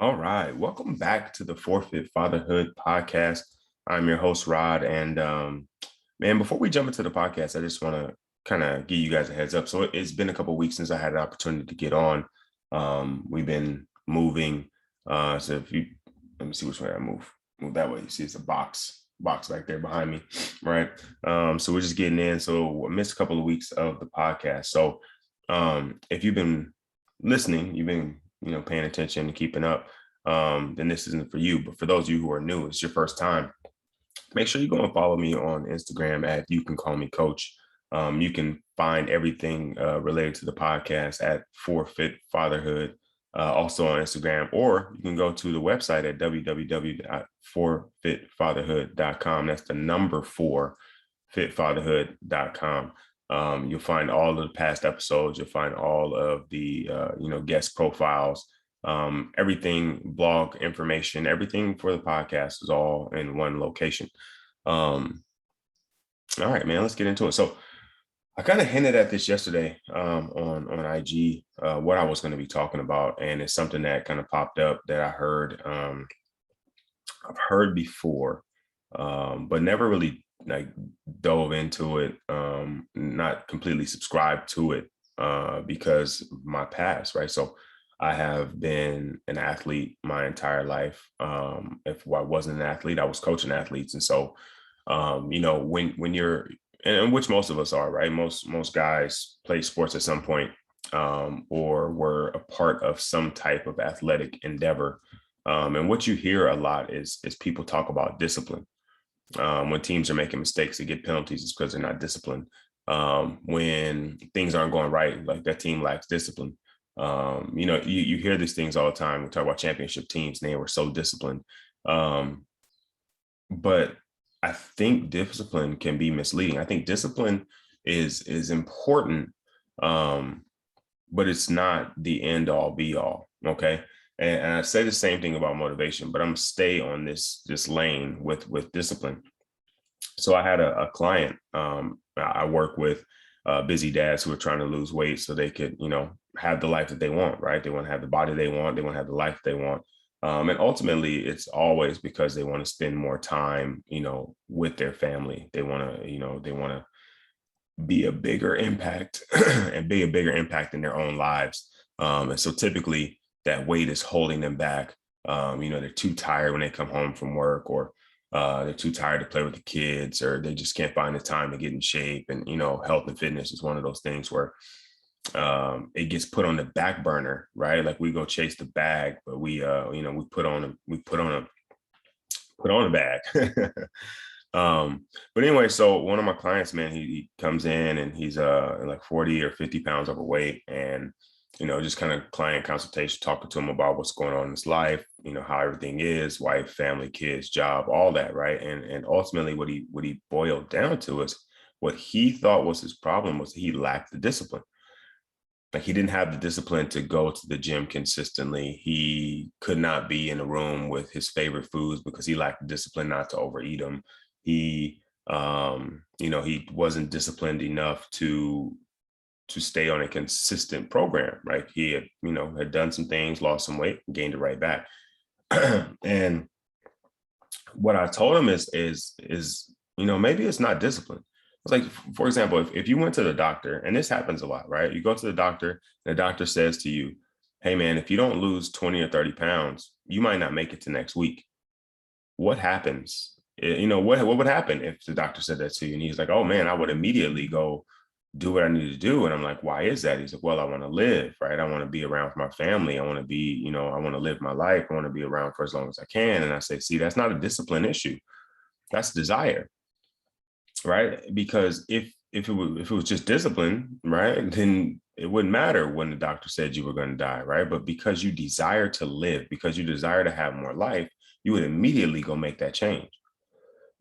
All right. Welcome back to the Fit Fatherhood Podcast. I'm your host, Rod. And man, before we jump into the podcast, I just want to kind of give you guys a heads up. So it's been a couple of weeks since I had an opportunity to get on. We've been moving. So if you let me see which way I move. Move that way. You see it's a box back there behind me. Right. So we're just getting in. So I missed a couple of weeks of the podcast. So if you've been listening, you've been paying attention and keeping up, then this isn't for you. But for those of you who are new, it's your first time, make sure you go and follow me on Instagram at You Can Call Me Coach. You can find everything related to the podcast at Fit Fatherhood, also on Instagram, or you can go to the website at www.forfitfatherhood.com. That's the number 4fitfatherhood.com. You'll find all of the past episodes. You'll find all of the guest profiles, everything, blog information, everything for the podcast is all in one location. All right, man, let's get into it. So I kind of hinted at this yesterday on IG, what I was going to be talking about, and it's something that kind of popped up that I heard. I've heard before, but never really dove into it, not completely subscribed to it because of my past, right? So I have been an athlete my entire life. If I wasn't an athlete, I was coaching athletes. And so, when you're, and which most of us are, right? Most guys play sports at some point, or were a part of some type of athletic endeavor. And what you hear a lot is people talk about discipline. When teams are making mistakes, they get penalties, it's because they're not disciplined. When things aren't going right, like that team lacks discipline. You hear these things all the time. We talk about championship teams, and they were so disciplined. But I think discipline can be misleading. I think discipline is important, but it's not the end all be all. Okay. And I say the same thing about motivation, but I'm gonna stay on this lane with discipline. So I had a client I work with, busy dads who are trying to lose weight so they could, have the life that they want, right? They want to have the body they want. They want to have the life they want. And ultimately, it's always because they want to spend more time, with their family. They want to, they want to be a bigger impact and be a bigger impact in their own lives. And so typically that weight is holding them back. They're too tired when they come home from work, or they're too tired to play with the kids, or they just can't find the time to get in shape. And, health and fitness is one of those things where it gets put on the back burner, right? Like we go chase the bag, but we put on a bag. But anyway, so one of my clients, man, he comes in and he's like 40 or 50 pounds overweight, and just kind of client consultation, talking to him about what's going on in his life, how everything is, wife, family, kids, job, all that, right? And ultimately what he boiled down to is what he thought was his problem was he lacked the discipline. Like he didn't have the discipline to go to the gym consistently. He could not be in a room with his favorite foods because he lacked the discipline not to overeat them. He, he wasn't disciplined enough to stay on a consistent program, right? He had done some things, lost some weight, gained it right back. And what I told him is, maybe it's not discipline. It's like, for example, if you went to the doctor, and this happens a lot, right? You go to the doctor, and the doctor says to you, hey man, if you don't lose 20 or 30 pounds, you might not make it to next week. What happens? What would happen if the doctor said that to you? And he's like, oh man, I would immediately go do what I need to do. And I'm like, why is that? He's like, well, I want to live, right? I want to be around for my family. I want to be, I want to live my life. I want to be around for as long as I can. And I say, see, that's not a discipline issue. That's desire, right? Because if it was just discipline, right, then it wouldn't matter when the doctor said you were going to die, right? But because you desire to live, because you desire to have more life, you would immediately go make that change.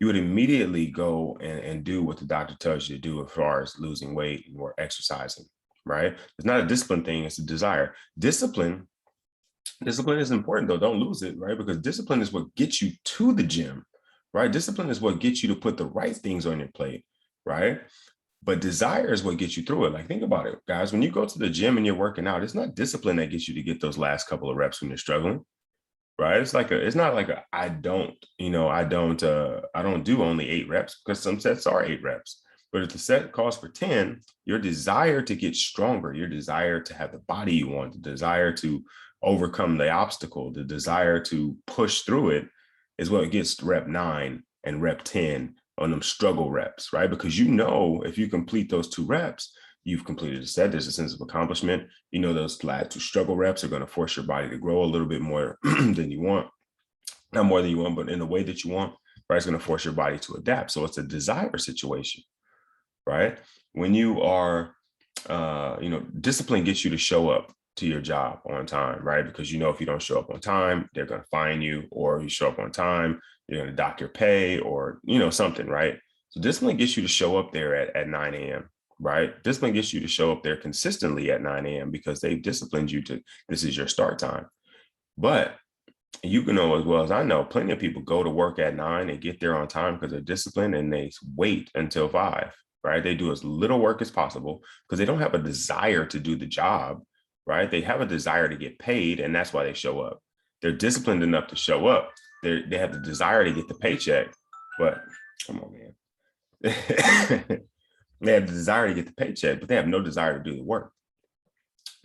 You would immediately go and do what the doctor tells you to do as far as losing weight or exercising, right? It's not a discipline thing, it's a desire. Discipline is important though, don't lose it, right? Because discipline is what gets you to the gym, right? Discipline is what gets you to put the right things on your plate, right? But desire is what gets you through it. Like, think about it, guys. When you go to the gym and you're working out, it's not discipline that gets you to get those last couple of reps when you're struggling. right? It's not like I don't, I don't do only 8 reps, because some sets are 8 reps. But if the set calls for 10, your desire to get stronger, your desire to have the body you want, the desire to overcome the obstacle, the desire to push through it is what gets rep 9 and rep 10 on them struggle reps, right? Because if you complete those 2 reps, you've completed a set. There's a sense of accomplishment. Those last 2 struggle reps are going to force your body to grow a little bit more than you want. Not more than you want, but in the way that you want, right? It's going to force your body to adapt. So it's a desire situation, right? When you are, discipline gets you to show up to your job on time, right? Because if you don't show up on time, they're going to fine you, or you show up on time, you're going to dock your pay, or, something, right? So discipline gets you to show up there at 9 a.m., right? Discipline gets you to show up there consistently at 9 a.m. because they've disciplined you to, this is your start time. But you can know as well as I know, plenty of people go to work at 9 and get there on time because they're disciplined, and they wait until 5, right? They do as little work as possible because they don't have a desire to do the job, right? They have a desire to get paid, and that's why they show up. They're disciplined enough to show up. They have the desire to get the paycheck, but come on, man. They have the desire to get the paycheck, but they have no desire to do the work,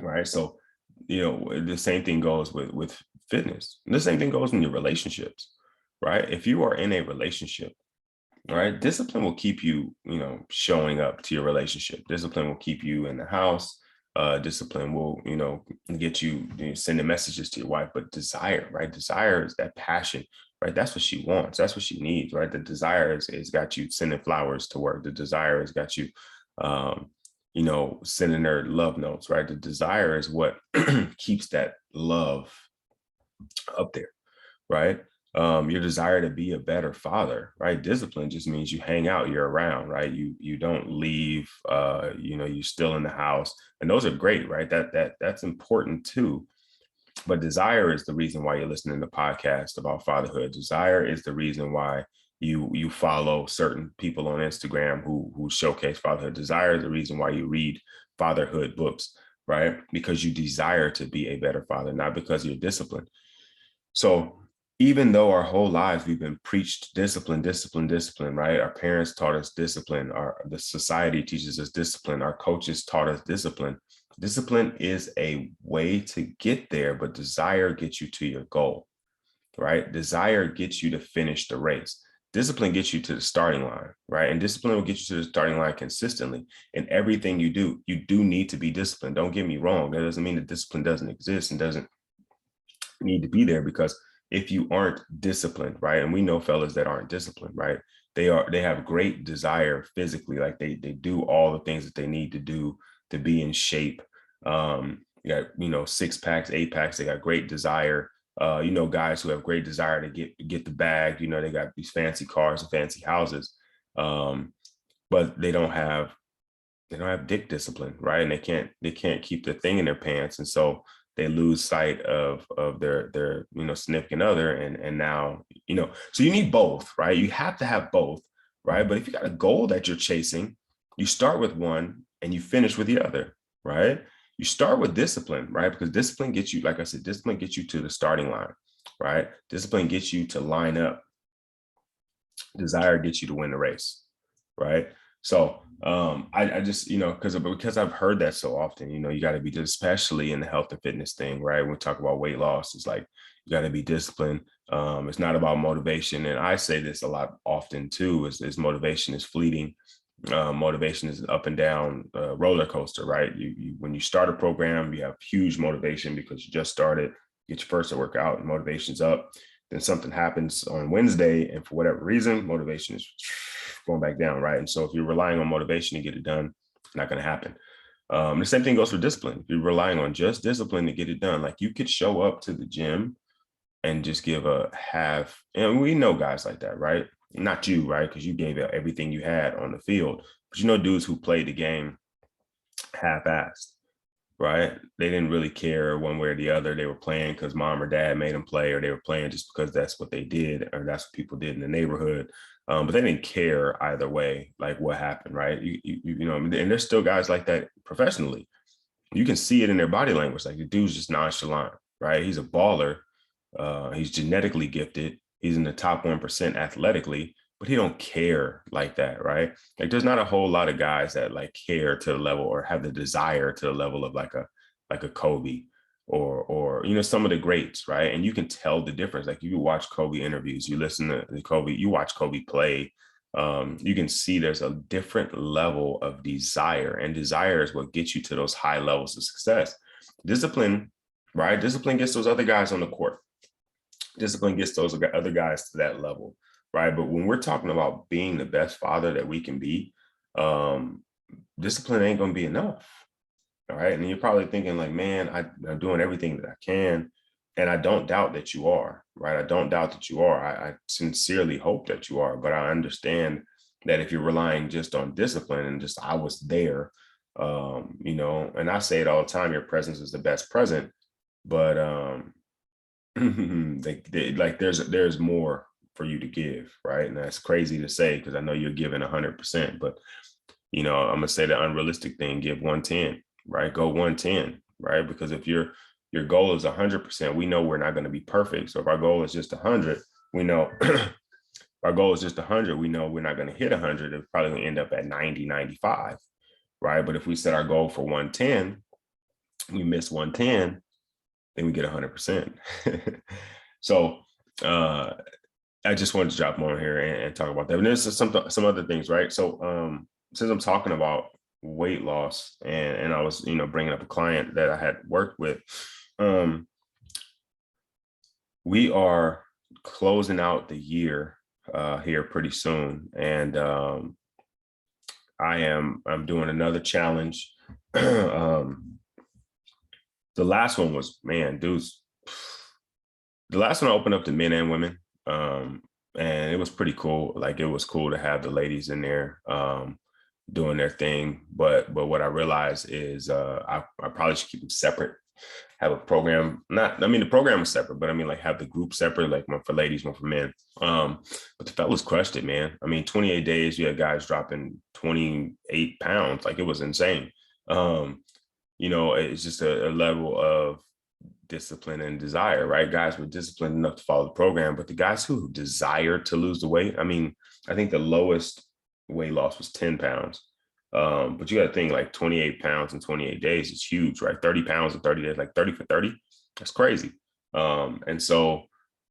right? So, the same thing goes with fitness. And the same thing goes in your relationships, right? If you are in a relationship, right, discipline will keep you, showing up to your relationship. Discipline will keep you in the house. Discipline will, get you, sending messages to your wife. But desire, right? Desire is that passion, right? That's what she wants. That's what she needs, right? The desire is got you sending flowers to work. The desire has got you, sending her love notes, right? The desire is what keeps that love up there, right? Your desire to be a better father, right? Discipline just means you hang out, you're around, right? You don't leave, you're still in the house, and those are great, right? That's important too. But desire is the reason why you're listening to podcasts about fatherhood. Desire is the reason why you follow certain people on Instagram who showcase fatherhood. Desire is the reason why you read fatherhood books, right? Because you desire to be a better father, not because you're disciplined. So even though our whole lives we've been preached discipline, discipline, discipline, right? Our parents taught us discipline. The society teaches us discipline. Our coaches taught us discipline. Discipline is a way to get there, but desire gets you to your goal, right? Desire gets you to finish the race. Discipline gets you to the starting line, right? And discipline will get you to the starting line consistently. In everything you do need to be disciplined. Don't get me wrong. That doesn't mean that discipline doesn't exist and doesn't need to be there, because if you aren't disciplined, right? And we know fellas that aren't disciplined, right? They have great desire physically, like they do all the things that they need to do to be in shape. You got, 6 packs, 8 packs, they got great desire. Guys who have great desire to get the bag, they got these fancy cars and fancy houses. But they don't have dick discipline, right? And they can't keep the thing in their pants. And so they lose sight of their significant other, and now so you need both, right? You have to have both, right? But if you got a goal that you're chasing, you start with one and you finish with the other, right? You start with discipline, right? Because discipline gets you, like I said, discipline gets you to the starting line, right? Discipline gets you to line up. Desire gets you to win the race, right? So I just, because I've heard that so often, you got to be, especially in the health and fitness thing, right? When we talk about weight loss, it's like, you got to be disciplined. It's not about motivation. And I say this a lot often too, is motivation is fleeting. Motivation is an up and down roller coaster, right? You when you start a program, you have huge motivation because you just started, get your first workout, and motivation's up. Then something happens on Wednesday, and for whatever reason, motivation is going back down, right? And so if you're relying on motivation to get it done, it's not going to happen. The same thing goes for discipline. If you're relying on just discipline to get it done, like you could show up to the gym and just give a half, and we know guys like that, right? Not you, right? Because you gave out everything you had on the field, but dudes who played the game half-assed, right? They didn't really care one way or the other. They were playing because mom or dad made them play, or they were playing just because that's what they did, or that's what people did in the neighborhood. But they didn't care either way, like what happened, right? And there's still guys like that professionally. You can see it in their body language. Like the dude's just nonchalant, right? He's a baller, He's genetically gifted. He's in the top 1% athletically, but he don't care like that, right? Like there's not a whole lot of guys that like care to the level or have the desire to the level of like a Kobe or some of the greats, right? And you can tell the difference. Like you watch Kobe interviews, you listen to Kobe, you watch Kobe play. You can see there's a different level of desire, and desire is what gets you to those high levels of success. Discipline, right? Discipline gets those other guys on the court. Discipline gets those other guys to that level, right? But when we're talking about being the best father that we can be, um, discipline ain't going to be enough. All right. And you're probably thinking like, man, I'm doing everything that I can. And I don't doubt that you are, right? I don't doubt that you are. I sincerely hope that you are, but I understand that if you're relying just on discipline and just, I was there, and I say it all the time, your presence is the best present, but like there's more for you to give, right? And that's crazy to say because I know you're giving 100%, but I'm gonna say the unrealistic thing: give 110, right? Go 110, right? Because if your goal is 100%, we know we're not going to be perfect. So if our goal is just 100, we know our goal is just 100. We know we're not going to hit 100. It's probably going to end up at 90, 95, right? But if we set our goal for 110, we miss 110, then we get 100%. So I just wanted to drop more here and talk about that. And there's some other things, right? So since I'm talking about weight loss and I was, bringing up a client that I had worked with, we are closing out the year here pretty soon. And I'm doing another challenge. The last one was, man, dudes. The last one I opened up to men and women, and it was pretty cool. Like it was cool to have the ladies in there doing their thing. But what I realized is I probably should keep them separate. Have a program. The program was separate, but like have the group separate, like one for ladies, one for men. But the fellas crushed it, man. 28 days, you had guys dropping 28 pounds. Like it was insane. It's just a level of discipline and desire, right? Guys were disciplined enough to follow the program, but the guys who desire to lose the weight, I think the lowest weight loss was 10 pounds. But you got to think like 28 pounds in 28 days is huge, right? 30 pounds in 30 days, like 30 for 30. That's crazy. And so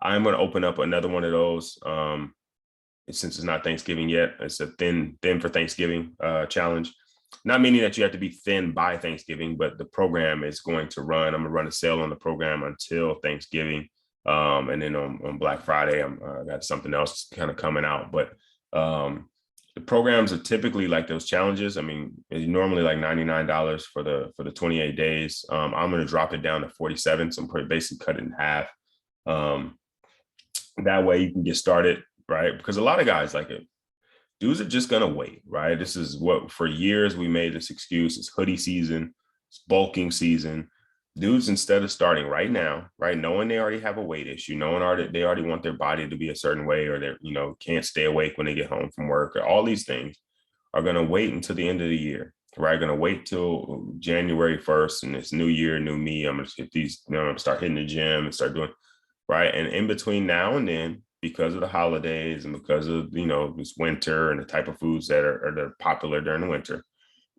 I'm going to open up another one of those. Since it's not Thanksgiving yet, it's a thin for Thanksgiving challenge. Not meaning that you have to be thin by Thanksgiving, but the program is going to run. I'm going to run a sale on the program until Thanksgiving. And then on Black Friday, I got something else kind of coming out. But the programs are typically like those challenges. It's normally like $99 for the 28 days. I'm going to drop it down to 47. So I'm basically cut it in half. That way you can get started, right? Because a lot of guys like it. Dudes are just going to wait, right? This is what for years we made this excuse. It's hoodie season, it's bulking season. Dudes, instead of starting right now, right, knowing they already have a weight issue, knowing they already want their body to be a certain way, or they can't stay awake when they get home from work, or all these things, are going to wait until the end of the year, right? Going to wait till January 1st, and it's new year, new me. I'm going to get these, I'm going to start hitting the gym and start doing, right? And in between now and then, because of the holidays and because of, this winter and the type of foods that are popular during the winter,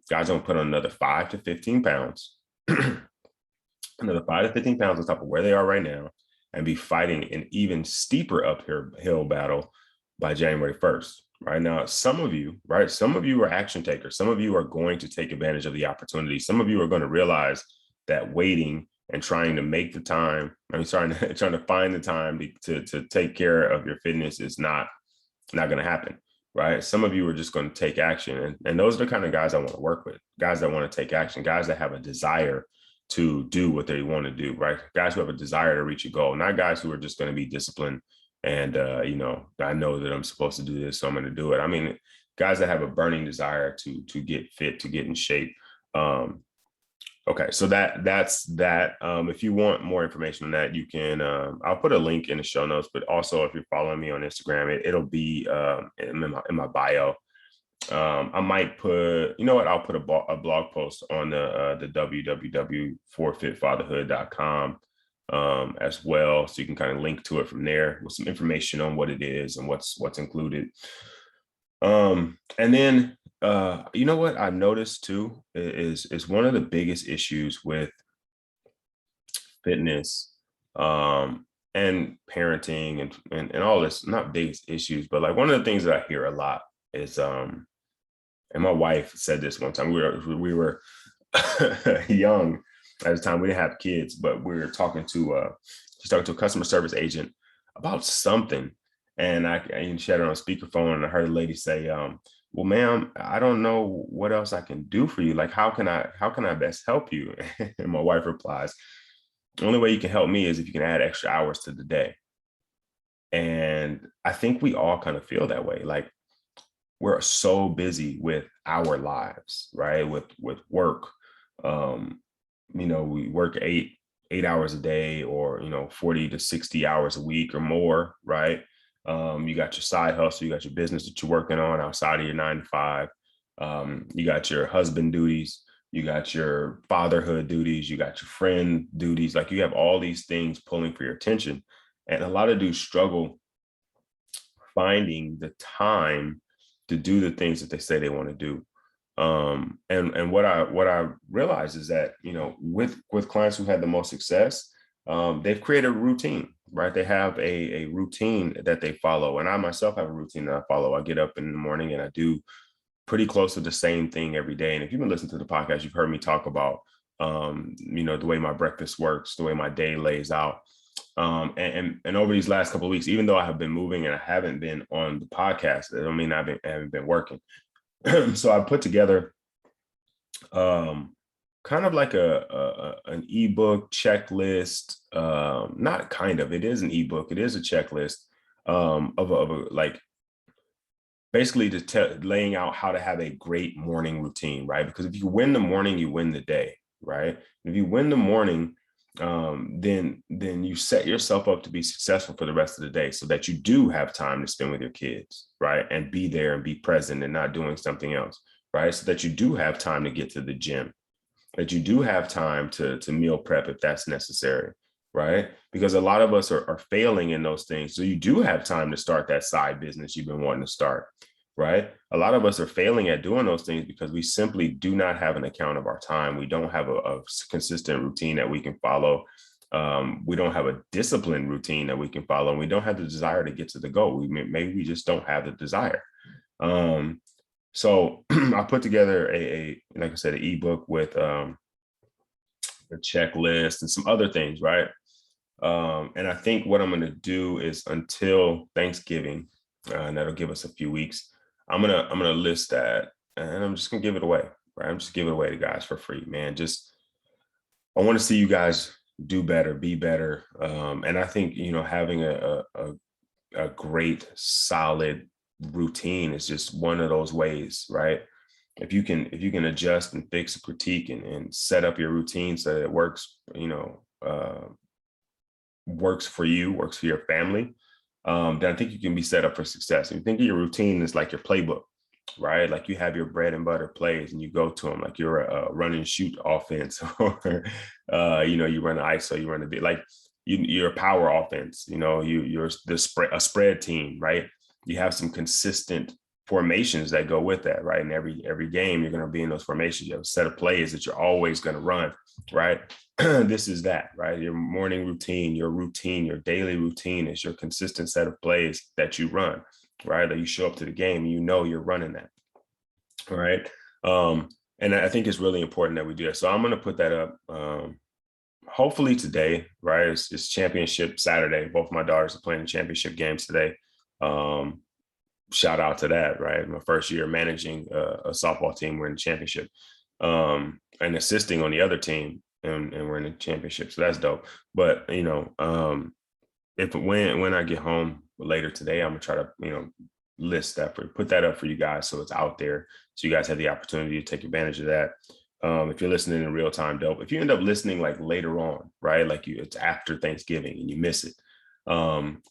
guys don't put on another 5 to 15 pounds, another 5 to 15 pounds on top of where they are right now, and be fighting an even steeper uphill battle by January 1st. Right now, some of you are action takers. Some of you are going to take advantage of the opportunity. Some of you are going to realize that waiting and trying to make the time, trying to find the time to take care of your fitness is not going to happen, right? Some of you are just going to take action. And those are the kind of guys I want to work with, guys that want to take action, guys that have a desire to do what they want to do, right? Guys who have a desire to reach a goal, not guys who are just going to be disciplined and, I know that I'm supposed to do this, so I'm going to do it. Guys that have a burning desire to get fit, to get in shape. Okay, so that's that. If you want more information on that, you can, I'll put a link in the show notes, but also if you're following me on Instagram, it'll be in my bio. I might put, I'll put a blog post on the www.fitfatherhood.com as well. So you can kind of link to it from there with some information on what it is and what's included. And then, you know what I've noticed too is one of the biggest issues with fitness, and parenting and all this, not biggest issues, but like one of the things that I hear a lot is, and my wife said this one time, we were young at the time, we didn't have kids, but we were talking to, she's talking to a customer service agent about something. And she had it on speakerphone, and I heard a lady say, well, ma'am, I don't know what else I can do for you. Like, how can I best help you? And my wife replies, the only way you can help me is if you can add extra hours to the day. And I think we all kind of feel that way. Like, we're so busy with our lives, right? With work. We work eight hours a day, or 40 to 60 hours a week or more, right? You got your side hustle, you got your business that you're working on outside of your 9 to 5. You got your husband duties, you got your fatherhood duties, you got your friend duties. Like, you have all these things pulling for your attention. And a lot of dudes struggle finding the time to do the things that they say they want to do. And what I realized is that, with clients who had the most success, they've created a routine, right? They have a routine that they follow. And I myself have a routine that I follow. I get up in the morning and I do pretty close to the same thing every day. And if you've been listening to the podcast, you've heard me talk about, the way my breakfast works, the way my day lays out. And over these last couple of weeks, even though I have been moving and I haven't been on the podcast, I don't mean I haven't been working. So I put together, kind of like an ebook checklist. Not kind of, it is an ebook. It is a checklist, of a like, basically laying out how to have a great morning routine, right? Because if you win the morning, you win the day, right? If you win the morning, then you set yourself up to be successful for the rest of the day, so that you do have time to spend with your kids, right? And be there and be present and not doing something else, right? So that you do have time to get to the gym, that you do have time to meal prep if that's necessary, right? Because a lot of us are failing in those things. So you do have time to start that side business you've been wanting to start, right? A lot of us are failing at doing those things because we simply do not have an account of our time. We don't have a consistent routine that we can follow. We don't have a disciplined routine that we can follow. And we don't have the desire to get to the goal. Maybe we just don't have the desire. So I put together like I said, an ebook with, a checklist and some other things, right? And I think what I'm going to do is, until Thanksgiving, and that'll give us a few weeks, I'm gonna list that, and I'm just gonna give it away, right? I'm just giving it away to guys for free, man. I want to see you guys do better, be better, and I think having a great solid routine is just one of those ways, right? If you can adjust and fix, critique, and set up your routine so that it works, works for you, works for your family, then I think you can be set up for success. And you think of your routine as like your playbook, right? Like, you have your bread and butter plays and you go to them, like you're a run and shoot offense, or, you run an ISO, you run a bit like you're a power offense, you're a spread team, right? You have some consistent formations that go with that, right? And every game you're going to be in those formations. You have a set of plays that you're always going to run, right? This is that, right? Your morning routine, your daily routine is your consistent set of plays that you run, right? That you show up to the game, you're running that, right? And I think it's really important that we do that. So I'm going to put that up, hopefully today, right? It's championship Saturday. Both my daughters are playing the championship games today. Shout out to that, right? My first year managing a softball team, we're in the championship, and assisting on the other team, and we're in the championship. So that's dope. But, when I get home later today, I'm gonna try to, list that put that up for you guys, so it's out there, so you guys have the opportunity to take advantage of that. If you're listening in real time, dope. If you end up listening like later on, right? Like it's after Thanksgiving and you miss it,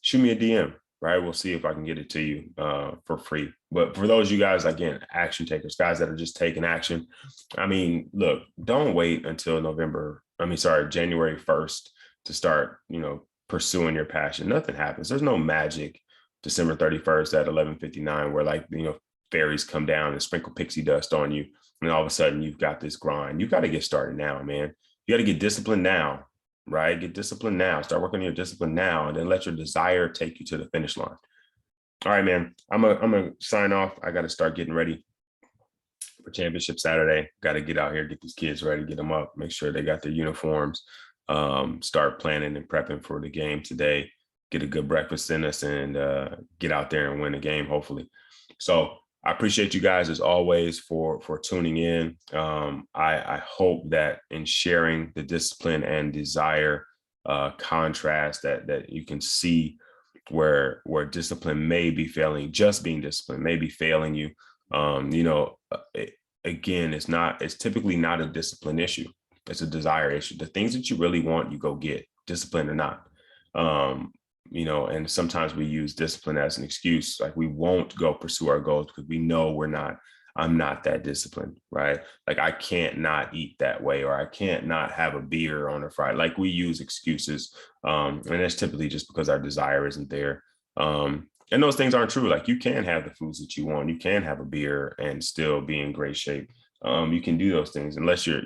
shoot me a DM. Right. We'll see if I can get it to you for free. But for those of you guys, again, action takers, guys that are just taking action. I mean, look, don't wait until January 1st to start, pursuing your passion. Nothing happens. There's no magic December 31st at 11:59 where like, fairies come down and sprinkle pixie dust on you. And all of a sudden you've got this grind. You got to get started now, man. You got to get disciplined now, right? Get disciplined now. Start working on your discipline now, and then let your desire take you to the finish line. All right, man. I'm gonna sign off. I got to start getting ready for championship Saturday. Got to get out here, get these kids ready, get them up, make sure they got their uniforms, start planning and prepping for the game today, get a good breakfast in us, and get out there and win the game, hopefully. So I appreciate you guys as always for tuning in. I hope that in sharing the discipline and desire contrast that you can see where discipline may be failing, just being disciplined may be failing you. Again, it's typically not a discipline issue. It's a desire issue. The things that you really want, you go get, discipline or not. And sometimes we use discipline as an excuse. Like we won't go pursue our goals because we know I'm not that disciplined, right? Like I can't not eat that way, or I can't not have a beer on a Friday. Like we use excuses. And that's typically just because our desire isn't there. And those things aren't true. Like you can have the foods that you want. You can have a beer and still be in great shape. You can do those things unless you're,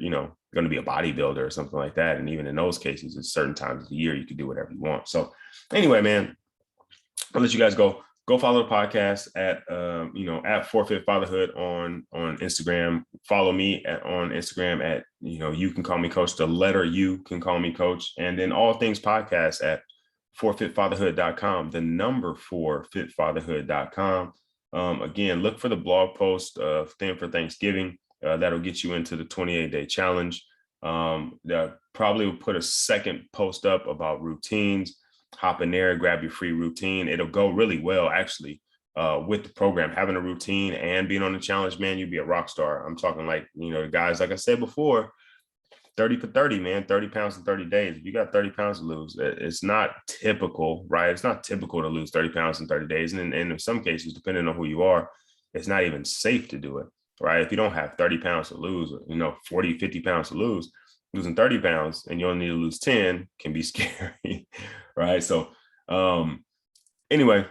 going to be a bodybuilder or something like that. And even in those cases, at certain times of the year, you can do whatever you want. So anyway, man, I'll let you guys go. Go follow the podcast at Fit Fatherhood on Instagram. Follow me on Instagram at, you can call me coach. The letter U can call me coach. And then all things podcast at forfitfatherhood.com, the number 4fitfatherhood.com. Again, look for the blog post of Thin for Thanksgiving. That'll get you into the 28-day challenge. Probably will put a second post up about routines. Hop in there, grab your free routine. It'll go really well, actually, with the program. Having a routine and being on the challenge, man, you'd be a rock star. I'm talking like, guys, like I said before, 30 for 30, man, 30 pounds in 30 days. If you got 30 pounds to lose, it's not typical, right? It's not typical to lose 30 pounds in 30 days. And in some cases, depending on who you are, it's not even safe to do it, right? If you don't have 30 pounds to lose, 40, 50 pounds to lose, losing 30 pounds and you only need to lose 10 can be scary, right? So anyway,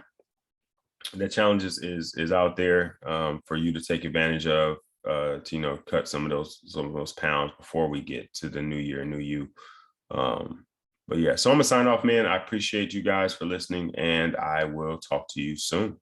the challenge is out there for you to take advantage of, to cut some of those pounds before we get to the new year, new you. But yeah, so I'm gonna sign off, man. I appreciate you guys for listening, and I will talk to you soon.